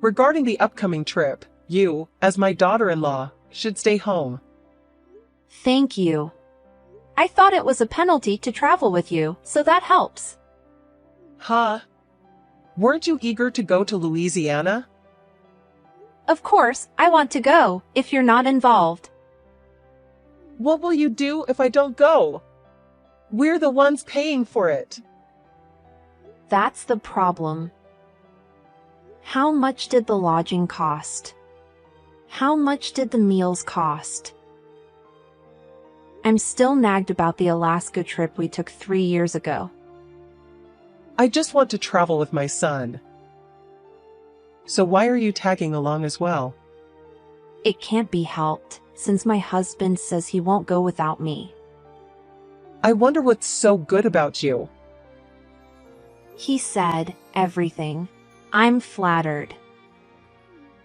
Regarding the upcoming trip, you, as my daughter-in-law, should stay home. Thank you. I thought it was a penalty to travel with you, so that helps. Huh? Weren't you eager to go to Louisiana? Of course, I want to go, if you're not involved. What will you do if I don't go? We're the ones paying for it. That's the problem. How much did the lodging cost? How much did the meals cost? I'm still nagged about the Alaska trip we took 3 years ago. I just want to travel with my son. So why are you tagging along as well? It can't be helped, since my husband says he won't go without me. I wonder what's so good about you. He said everything. I'm flattered.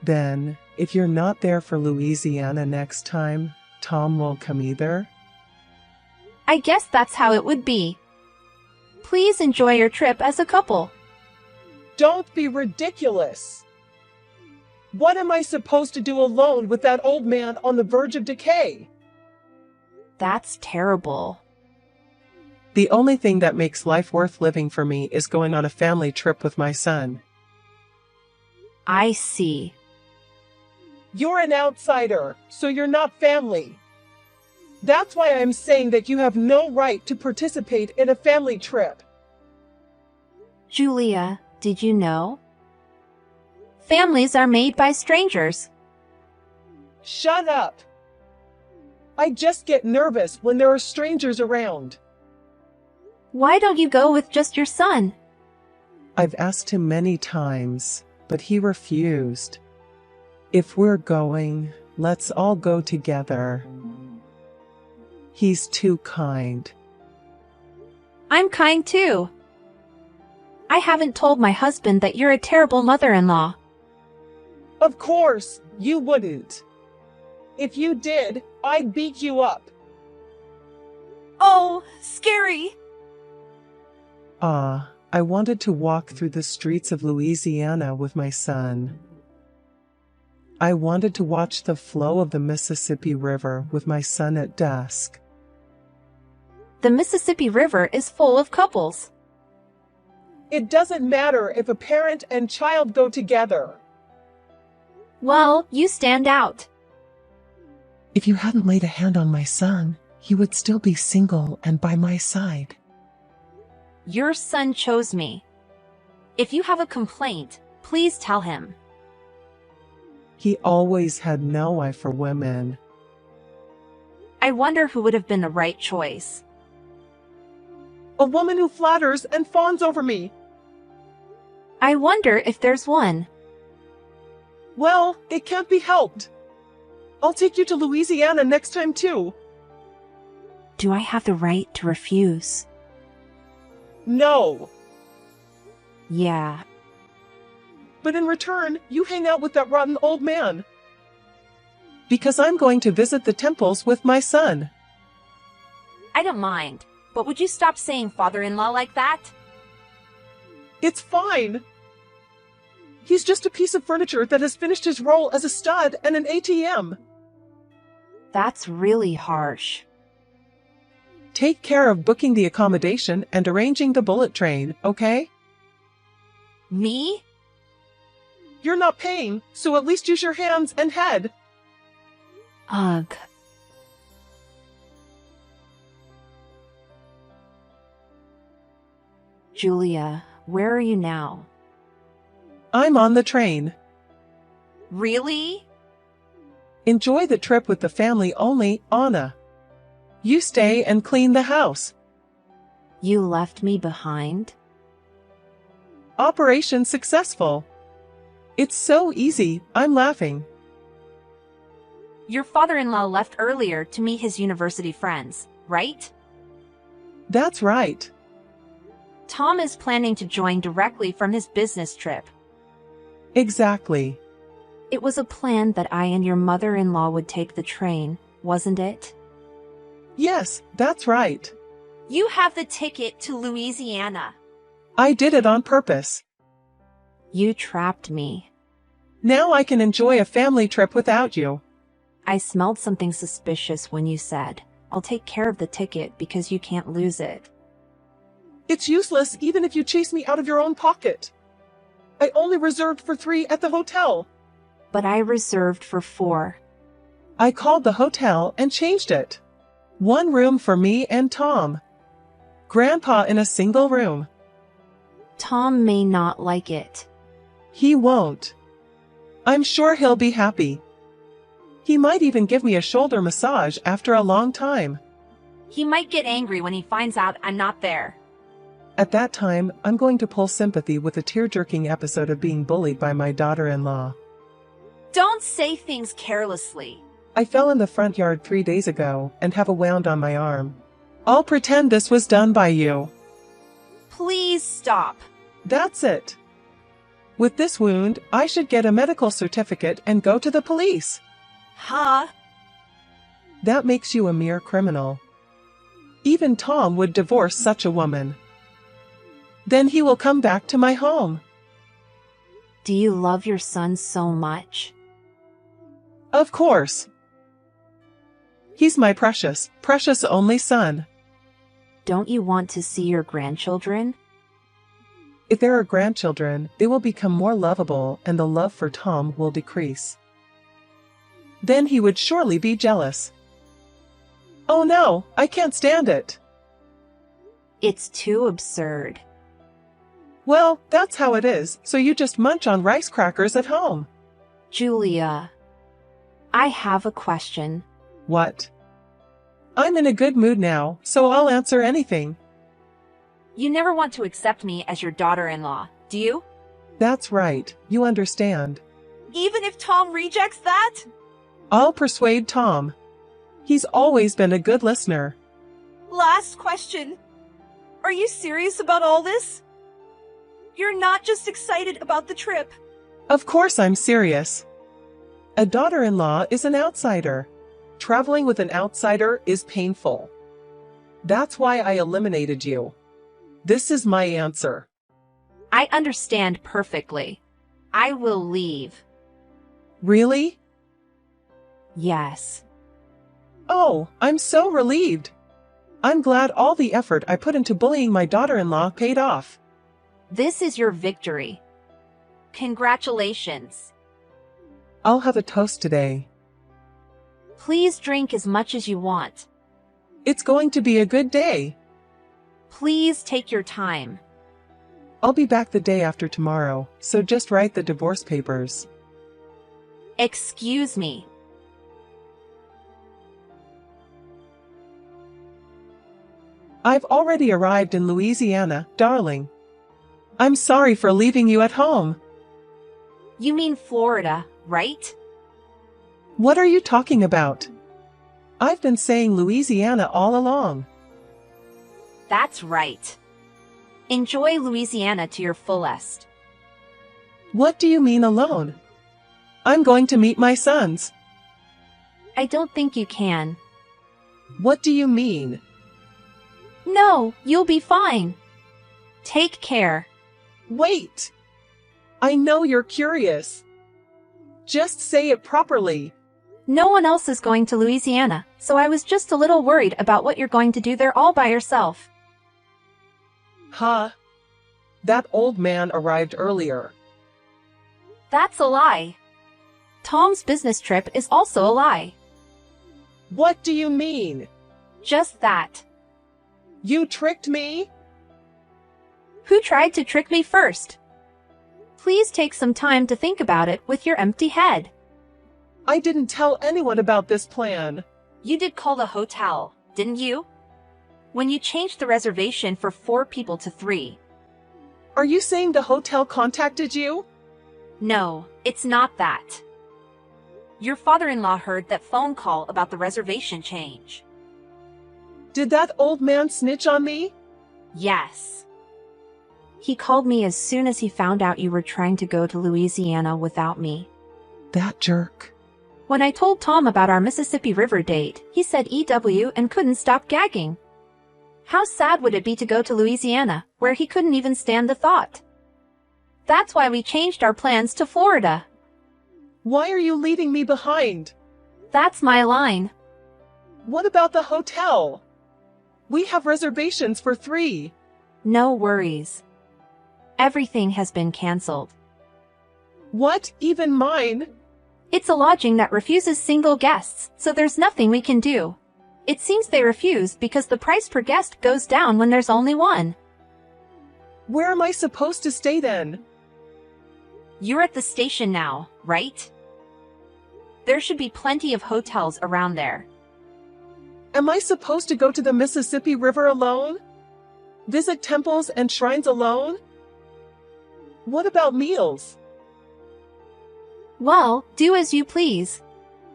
Then, if you're not there for Louisiana next time, Tom won't come either? I guess that's how it would be. Please enjoy your trip as a couple. Don't be ridiculous! What am I supposed to do alone with that old man on the verge of decay? That's terrible. The only thing that makes life worth living for me is going on a family trip with my son. I see. You're an outsider, so you're not family. That's why I'm saying that you have no right to participate in a family trip. Julia, did you know? Families are made by strangers. Shut up! I just get nervous when there are strangers around. Why don't you go with just your son? I've asked him many times, but he refused. If we're going, let's all go together. He's too kind. I'm kind too. I haven't told my husband that you're a terrible mother-in-law. Of course, you wouldn't. If you did, I'd beat you up. Oh, scary. I wanted to walk through the streets of Louisiana with my son. I wanted to watch the flow of the Mississippi River with my son at dusk. The Mississippi River is full of couples. It doesn't matter if a parent and child go together. Well, you stand out. If you hadn't laid a hand on my son, he would still be single and by my side. Your son chose me. If you have a complaint, please tell him. He always had no eye for women. I wonder who would have been the right choice. A woman who flatters and fawns over me. I wonder if there's one. Well, it can't be helped. I'll take you to Louisiana next time too. Do I have the right to refuse? No. Yeah. But in return, you hang out with that rotten old man. Because I'm going to visit the temples with my son. I don't mind, but would you stop saying father-in-law like that? It's fine. He's just a piece of furniture that has finished his role as a stud and an ATM. That's really harsh. Take care of booking the accommodation and arranging the bullet train, okay? Me? You're not paying, so at least use your hands and head. Ugh. Julia, where are you now? I'm on the train. Really? Enjoy the trip with the family only, Anna. You stay and clean the house. You left me behind? Operation successful. It's so easy, I'm laughing. Your father-in-law left earlier to meet his university friends, right? That's right. Tom is planning to join directly from his business trip. Exactly. It was a plan that I and your mother-in-law would take the train, wasn't it? Yes, that's right. You have the ticket to Louisiana. I did it on purpose. You trapped me. Now I can enjoy a family trip without you. I smelled something suspicious when you said, "I'll take care of the ticket because you can't lose it." It's useless even if you chase me out of your own pocket. I only reserved for 3 at the hotel. But I reserved for 4. I called the hotel and changed it. 1 room for me and Tom. Grandpa in a single room. Tom may not like it. He won't. I'm sure he'll be happy. He might even give me a shoulder massage after a long time. He might get angry when he finds out I'm not there. At that time, I'm going to pull sympathy with a tear-jerking episode of being bullied by my daughter-in-law. Don't say things carelessly. I fell in the front yard 3 days ago and have a wound on my arm. I'll pretend this was done by you. Please stop. That's it. With this wound, I should get a medical certificate and go to the police. Huh? That makes you a mere criminal. Even Tom would divorce such a woman. Then he will come back to my home. Do you love your son so much? Of course. He's my precious, precious only son. Don't you want to see your grandchildren? If there are grandchildren, they will become more lovable and the love for Tom will decrease. Then he would surely be jealous. Oh no, I can't stand it. It's too absurd. Well, that's how it is, so you just munch on rice crackers at home. Julia, I have a question. What? I'm in a good mood now, so I'll answer anything. You never want to accept me as your daughter-in-law, do you? That's right, you understand. Even if Tom rejects that? I'll persuade Tom. He's always been a good listener. Last question. Are you serious about all this? You're not just excited about the trip. Of course I'm serious. A daughter-in-law is an outsider. Traveling with an outsider is painful. That's why I eliminated you. This is my answer. I understand perfectly. I will leave. Really? Yes. Oh, I'm so relieved. I'm glad all the effort I put into bullying my daughter-in-law paid off. This is your victory. Congratulations. I'll have a toast today. Please drink as much as you want. It's going to be a good day. Please take your time. I'll be back the day after tomorrow, so just write the divorce papers. Excuse me. I've already arrived in Louisiana, darling. I'm sorry for leaving you at home. You mean Florida, right? What are you talking about? I've been saying Louisiana all along. That's right. Enjoy Louisiana to your fullest. What do you mean alone? I'm going to meet my sons. I don't think you can. What do you mean? No, you'll be fine. Take care. Wait! I know you're curious. Just say it properly. No one else is going to Louisiana, so I was just a little worried about what you're going to do there all by yourself. Huh? That old man arrived earlier. That's a lie. Tom's business trip is also a lie. What do you mean? Just that. You tricked me? Who tried to trick me first? Please take some time to think about it with your empty head. I didn't tell anyone about this plan. You did call the hotel, didn't you? When you changed the reservation for 4 people to 3. Are you saying the hotel contacted you? No, it's not that. Your father-in-law heard that phone call about the reservation change. Did that old man snitch on me? Yes. He called me as soon as he found out you were trying to go to Louisiana without me. That jerk. When I told Tom about our Mississippi River date, he said EW and couldn't stop gagging. How sad would it be to go to Louisiana, where he couldn't even stand the thought? That's why we changed our plans to Florida. Why are you leaving me behind? That's my line. What about the hotel? We have reservations for 3. No worries. Everything has been canceled. What, even mine? It's a lodging that refuses single guests, so there's nothing we can do. It seems they refuse because the price per guest goes down when there's only one. Where am I supposed to stay then? You're at the station now, right? There should be plenty of hotels around there. Am I supposed to go to the Mississippi River alone? Visit temples and shrines alone? What about meals? Well, do as you please.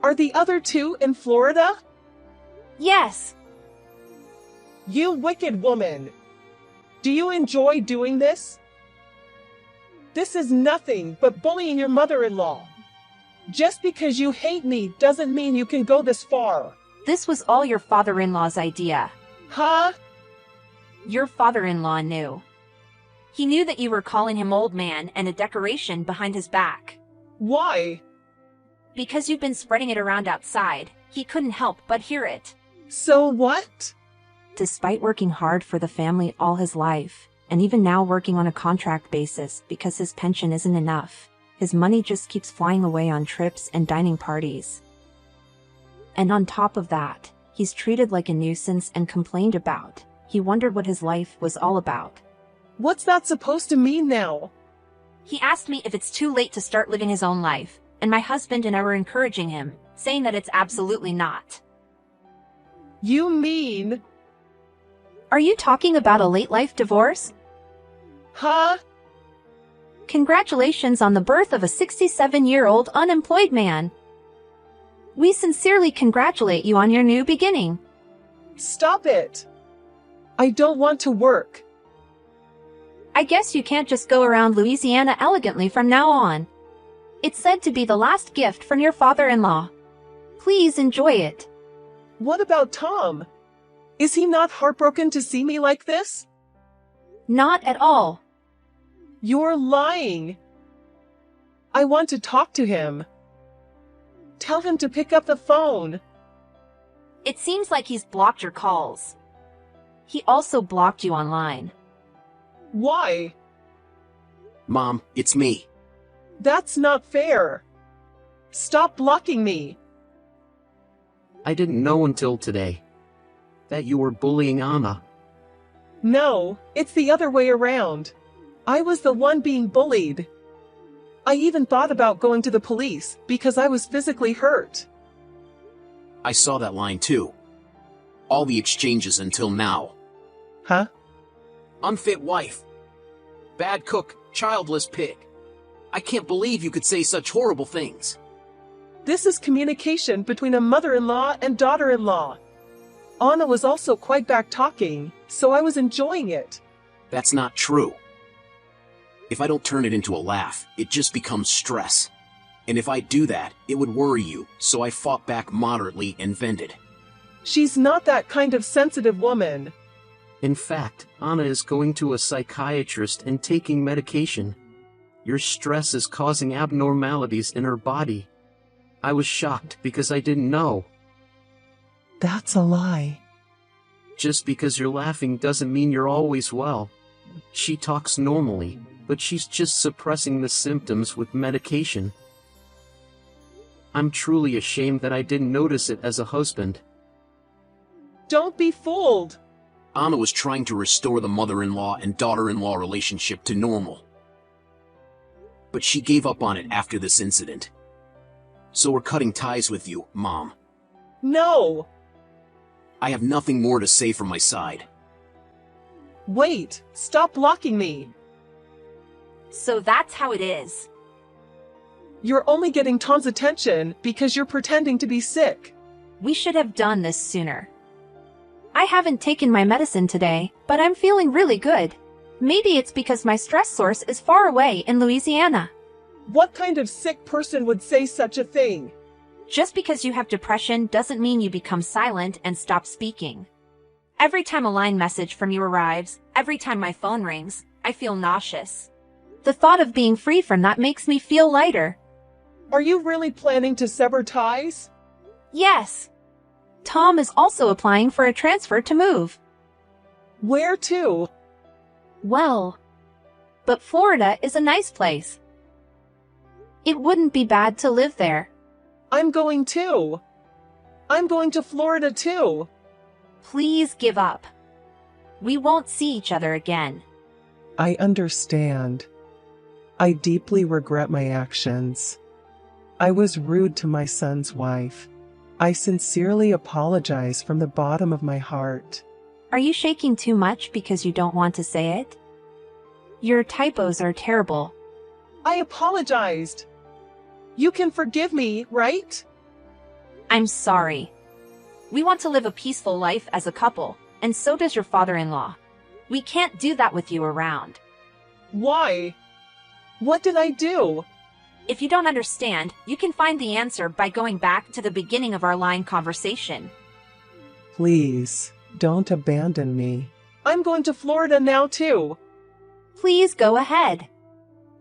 Are the other 2 in Florida? Yes. You wicked woman! Do you enjoy doing this? This is nothing but bullying your mother-in-law. Just because you hate me doesn't mean you can go this far. This was all your father-in-law's idea. Huh? Your father-in-law knew. He knew that you were calling him old man and a decoration behind his back. Why? Because you've been spreading it around outside, he couldn't help but hear it. So what? Despite working hard for the family all his life, and even now working on a contract basis because his pension isn't enough, his money just keeps flying away on trips and dining parties. And on top of that, he's treated like a nuisance and complained about. He wondered what his life was all about. What's that supposed to mean now? He asked me if it's too late to start living his own life, and my husband and I were encouraging him, saying that it's absolutely not. You mean? Are you talking about a late life divorce? Huh? Congratulations on the birth of a 67-year-old unemployed man. We sincerely congratulate you on your new beginning. Stop it! I don't want to work. I guess you can't just go around Louisiana elegantly from now on. It's said to be the last gift from your father-in-law. Please enjoy it. What about Tom? Is he not heartbroken to see me like this? Not at all. You're lying. I want to talk to him. Tell him to pick up the phone. It seems like he's blocked your calls. He also blocked you online. Why? Mom, it's me. That's not fair. Stop blocking me. I didn't know until today that you were bullying Anna. No, it's the other way around. I was the one being bullied. I even thought about going to the police because I was physically hurt. I saw that line too. All the exchanges until now. Huh? Unfit wife. Bad cook, childless pig. I can't believe you could say such horrible things. This is communication between a mother-in-law and daughter-in-law. Anna was also quite back-talking, so I was enjoying it. That's not true. If I don't turn it into a laugh, it just becomes stress. And if I do that, it would worry you, so I fought back moderately and vented. She's not that kind of sensitive woman. In fact, Anna is going to a psychiatrist and taking medication. Your stress is causing abnormalities in her body. I was shocked because I didn't know. That's a lie. Just because you're laughing doesn't mean you're always well. She talks normally, but she's just suppressing the symptoms with medication. I'm truly ashamed that I didn't notice it as a husband. Don't be fooled. Anna was trying to restore the mother-in-law and daughter-in-law relationship to normal. But she gave up on it after this incident. So we're cutting ties with you, Mom. No. I have nothing more to say from my side. Wait, stop blocking me. So that's how it is. You're only getting Tom's attention because you're pretending to be sick. We should have done this sooner. I haven't taken my medicine today, but I'm feeling really good. Maybe it's because my stress source is far away in Louisiana. What kind of sick person would say such a thing? Just because you have depression doesn't mean you become silent and stop speaking. Every time a line message from you arrives, every time my phone rings, I feel nauseous. The thought of being free from that makes me feel lighter. Are you really planning to sever ties? Yes. Tom is also applying for a transfer to move. Where to? Well, but Florida is a nice place. It wouldn't be bad to live there. I'm going too. I'm going to Florida too. Please give up. We won't see each other again. I understand. I deeply regret my actions. I was rude to my son's wife. I sincerely apologize from the bottom of my heart. Are you shaking too much because you don't want to say it? Your typos are terrible. I apologized. You can forgive me, right? I'm sorry. We want to live a peaceful life as a couple, and so does your father-in-law. We can't do that with you around. Why? What did I do? If you don't understand, you can find the answer by going back to the beginning of our line conversation. Please, don't abandon me. I'm going to Florida now too. Please go ahead.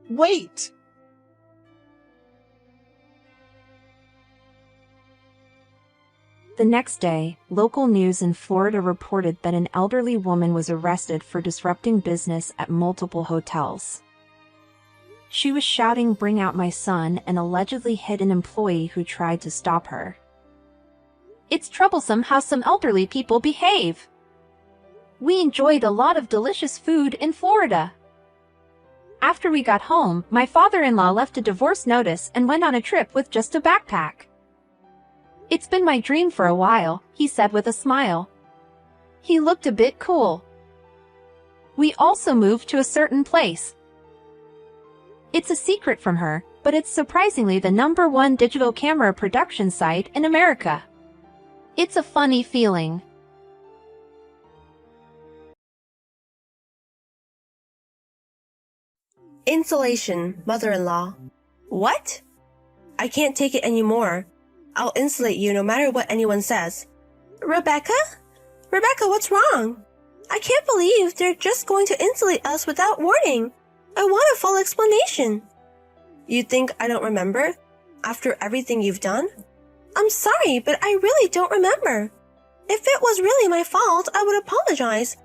Wait! The next day, local news in Florida reported that an elderly woman was arrested for disrupting business at multiple hotels. She was shouting, "Bring out my son," and allegedly hit an employee who tried to stop her. It's troublesome how some elderly people behave. We enjoyed a lot of delicious food in Florida. After we got home, my father-in-law left a divorce notice and went on a trip with just a backpack. It's been my dream for a while, he said with a smile. He looked a bit cool. We also moved to a certain place. It's a secret from her, but it's surprisingly the #1 digital camera production site in America. It's a funny feeling. Insulation, mother-in-law. What? I can't take it anymore. I'll insulate you no matter what anyone says. Rebecca? Rebecca, what's wrong? I can't believe they're just going to insulate us without warning. I want a full explanation. You think I don't remember? After everything you've done? I'm sorry, but I really don't remember. If it was really my fault, I would apologize.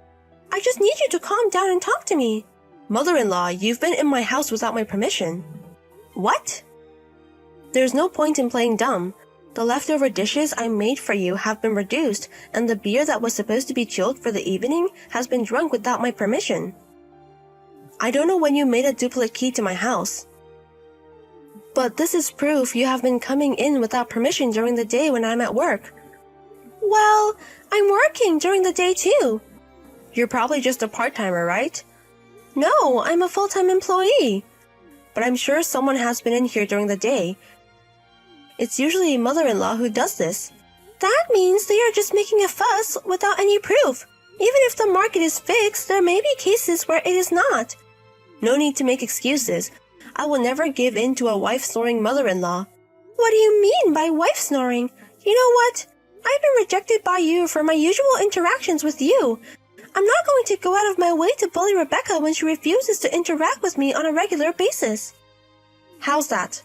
I just need you to calm down and talk to me. Mother-in-law, you've been in my house without my permission. What? There's no point in playing dumb. The leftover dishes I made for you have been reduced, and the beer that was supposed to be chilled for the evening has been drunk without my permission. I don't know when you made a duplicate key to my house, but this is proof you have been coming in without permission during the day when I'm at work. Well, I'm working during the day too. You're probably just a part-timer, right? No, I'm a full-time employee. But I'm sure someone has been in here during the day. It's usually mother-in-law who does this. That means they are just making a fuss without any proof. Even if the market is fixed, there may be cases where it is not. No need to make excuses. I will never give in to a wife-snoring mother-in-law. What do you mean by wife-snoring? You know what? I've been rejected by you for my usual interactions with you. I'm not going to go out of my way to bully Rebecca when she refuses to interact with me on a regular basis. How's that?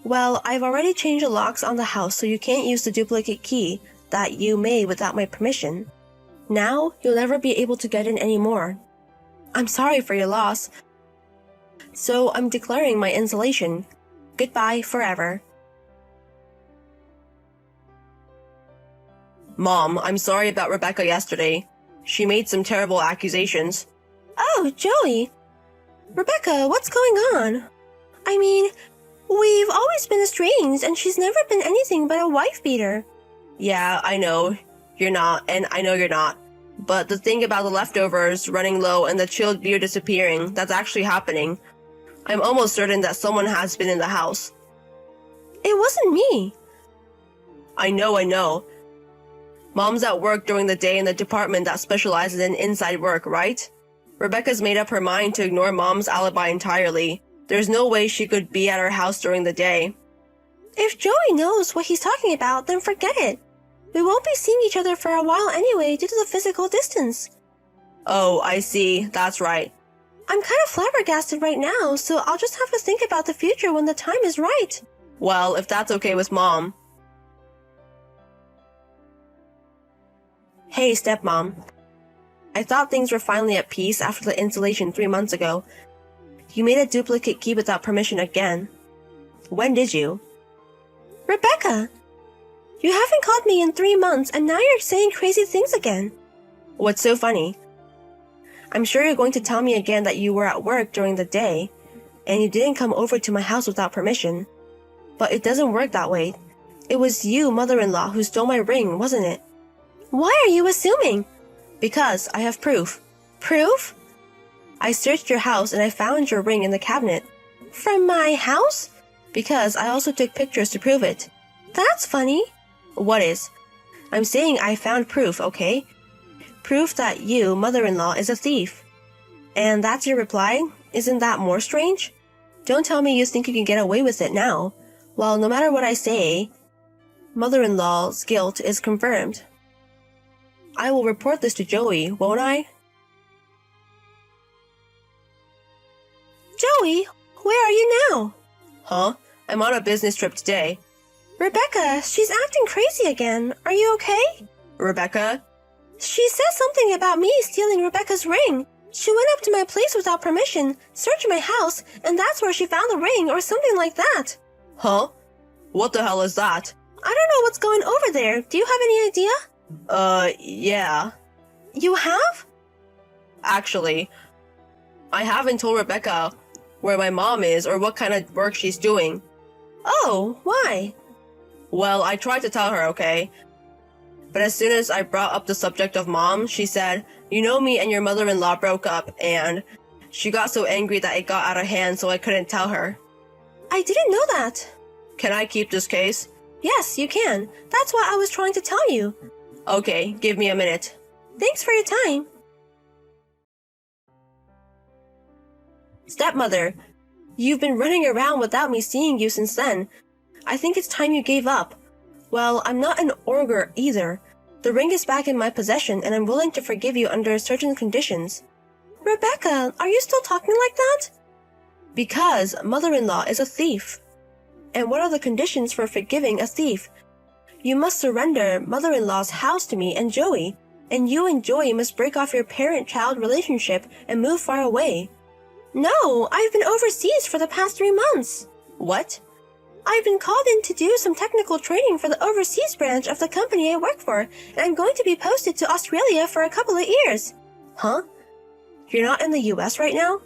Well, I've already changed the locks on the house so you can't use the duplicate key that you made without my permission. Now, you'll never be able to get in anymore. I'm sorry for your loss. So I'm declaring my insulation. Goodbye forever. Mom, I'm sorry about Rebecca yesterday. She made some terrible accusations. Oh, Joey. Rebecca, what's going on? I mean, we've always been estranged and she's never been anything but a wife-beater. Yeah, I know. You're not, and I know you're not. But the thing about the leftovers running low and the chilled beer disappearing, that's actually happening. I'm almost certain that someone has been in the house. It wasn't me. I know. Mom's at work during the day in the department that specializes in inside work, right? Rebecca's made up her mind to ignore Mom's alibi entirely. There's no way she could be at her house during the day. If Joey knows what he's talking about, then forget it. We won't be seeing each other for a while anyway due to the physical distance. Oh, I see. That's right. I'm kind of flabbergasted right now, so I'll just have to think about the future when the time is right. Well, if that's okay with Mom. Hey, stepmom. I thought things were finally at peace after the installation 3 months ago. You made a duplicate key without permission again. When did you? Rebecca! You haven't called me in 3 months and now you're saying crazy things again. What's so funny? I'm sure you're going to tell me again that you were at work during the day and you didn't come over to my house without permission. But it doesn't work that way. It was you, mother-in-law, who stole my ring, wasn't it? Why are you assuming? Because I have proof. Proof? I searched your house and I found your ring in the cabinet. From my house? Because I also took pictures to prove it. That's funny. What is? I'm saying I found proof, okay? Proof that you, mother-in-law, is a thief. And that's your reply? Isn't that more strange? Don't tell me you think you can get away with it now. Well, no matter what I say, mother-in-law's guilt is confirmed. I will report this to Joey, won't I? Joey, where are you now? Huh? I'm on a business trip today. Rebecca, she's acting crazy again. Are you okay? Rebecca? She said something about me stealing Rebecca's ring. She went up to my place without permission, searched my house, and that's where she found the ring or something like that. Huh? What the hell is that? I don't know what's going over there. Do you have any idea? Yeah. You have? Actually, I haven't told Rebecca where my mom is or what kind of work she's doing. Oh, why? Well, I tried to tell her, okay? But as soon as I brought up the subject of Mom, she said, you know, me and your mother-in-law broke up, and she got so angry that it got out of hand, so I couldn't tell her. I didn't know that. Can I keep this case? Yes, you can. That's what I was trying to tell you. Okay, give me a minute. Thanks for your time. Stepmother, you've been running around without me seeing you since then. I think it's time you gave up. Well, I'm not an ogre either. The ring is back in my possession and I'm willing to forgive you under certain conditions. Rebecca, are you still talking like that? Because mother-in-law is a thief. And what are the conditions for forgiving a thief? You must surrender mother-in-law's house to me and Joey, and you and Joey must break off your parent-child relationship and move far away. No, I've been overseas for the past 3 months. What? I've been called in to do some technical training for the overseas branch of the company I work for, and I'm going to be posted to Australia for a couple of years. Huh? You're not in the US right now?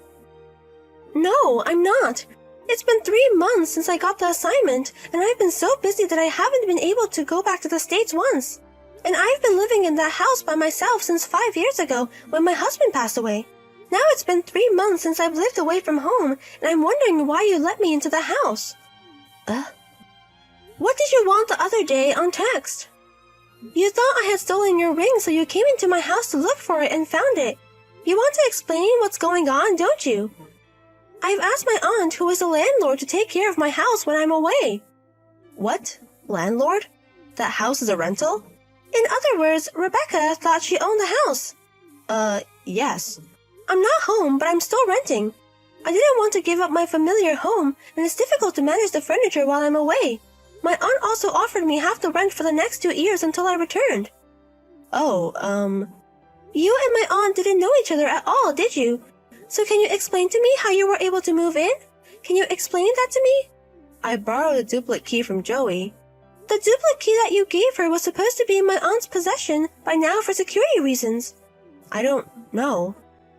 No, I'm not. It's been 3 months since I got the assignment, and I've been so busy that I haven't been able to go back to the States once. And I've been living in that house by myself since 5 years ago when my husband passed away. Now it's been 3 months since I've lived away from home, and I'm wondering why you let me into the house. What did you want the other day on text? You thought I had stolen your ring, so you came into my house to look for it and found it. You want to explain what's going on, don't you? I've asked my aunt, who is a landlord, to take care of my house when I'm away. What? Landlord? That house is a rental? In other words, Rebecca thought she owned the house. Yes. I'm not home, but I'm still renting. I didn't want to give up my familiar home, and it's difficult to manage the furniture while I'm away. My aunt also offered me half the rent for the next 2 years until I returned. Oh, You and my aunt didn't know each other at all, did you? So can you explain to me how you were able to move in? Can you explain that to me? I borrowed a duplicate key from Joey. The duplicate key that you gave her was supposed to be in my aunt's possession by now for security reasons. I don't know.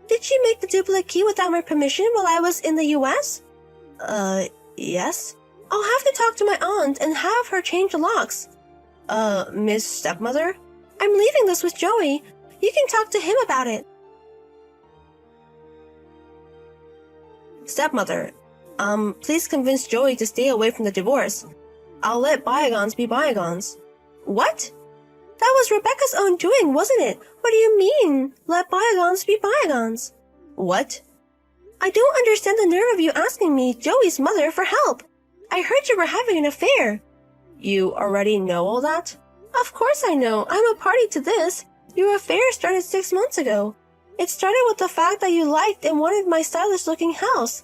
Did she make the duplicate key without my permission while I was in the US? Yes. I'll have to talk to my aunt and have her change the locks. Miss Stepmother? I'm leaving this with Joey. You can talk to him about it. Stepmother, please convince Joey to stay away from the divorce. I'll let bygones be bygones. What? That was Rebecca's own doing, wasn't it? What do you mean, let bygones be bygones? What? I don't understand the nerve of you asking me, Joey's mother, for help. I heard you were having an affair. You already know all that? Of course I know. I'm a party to this. Your affair started 6 months ago. It started with the fact that you liked and wanted my stylish-looking house.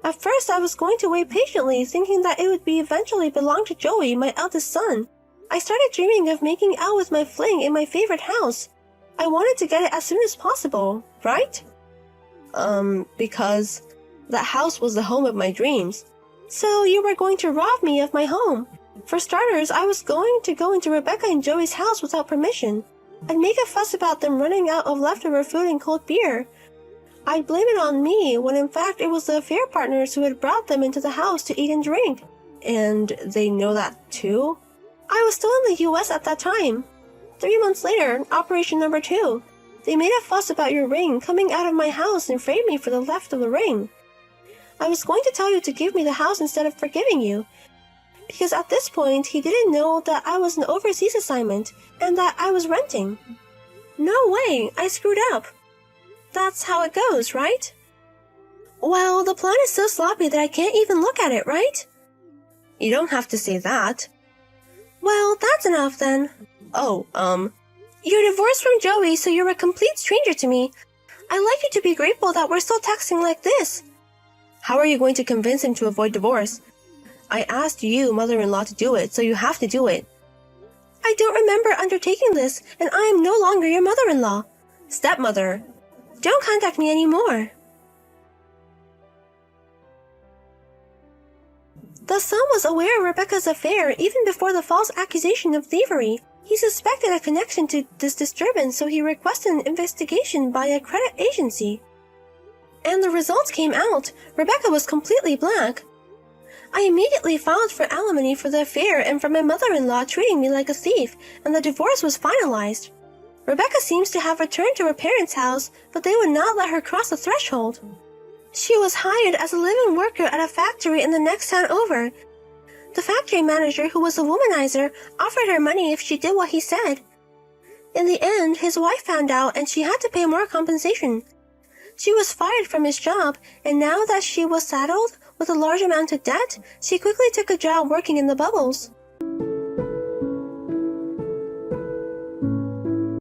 At first, I was going to wait patiently, thinking that it would be eventually belong to Joey, my eldest son. I started dreaming of making out with my fling in my favorite house. I wanted to get it as soon as possible, right? Because that house was the home of my dreams. So you were going to rob me of my home. For starters, I was going to go into Rebecca and Joey's house without permission. I'd make a fuss about them running out of leftover food and cold beer. I'd blame it on me, when in fact it was the affair partners who had brought them into the house to eat and drink. And they know that too? I was still in the US at that time. 3 months later, Operation Number 2. They made a fuss about your ring coming out of my house and framed me for the theft of the ring. I was going to tell you to give me the house instead of forgiving you, because at this point he didn't know that I was an overseas assignment and that I was renting. No way, I screwed up. That's how it goes, right? Well, the plan is so sloppy that I can't even look at it, right? You don't have to say that. Well, that's enough then. Oh, you're divorced from Joey, so you're a complete stranger to me. I'd like you to be grateful that we're still texting like this. How are you going to convince him to avoid divorce? I asked you, mother-in-law, to do it, so you have to do it. I don't remember undertaking this, and I am no longer your mother-in-law. Stepmother, don't contact me anymore. The son was aware of Rebecca's affair even before the false accusation of thievery. He suspected a connection to this disturbance, so he requested an investigation by a credit agency. And the results came out. Rebecca was completely blank. I immediately filed for alimony for the affair and for my mother-in-law treating me like a thief, and the divorce was finalized. Rebecca seems to have returned to her parents' house, but they would not let her cross the threshold. She was hired as a live-in worker at a factory in the next town over. The factory manager, who was a womanizer, offered her money if she did what he said. In the end, his wife found out and she had to pay more compensation. She was fired from his job, and now that she was saddled with a large amount of debt, she quickly took a job working in the bubbles.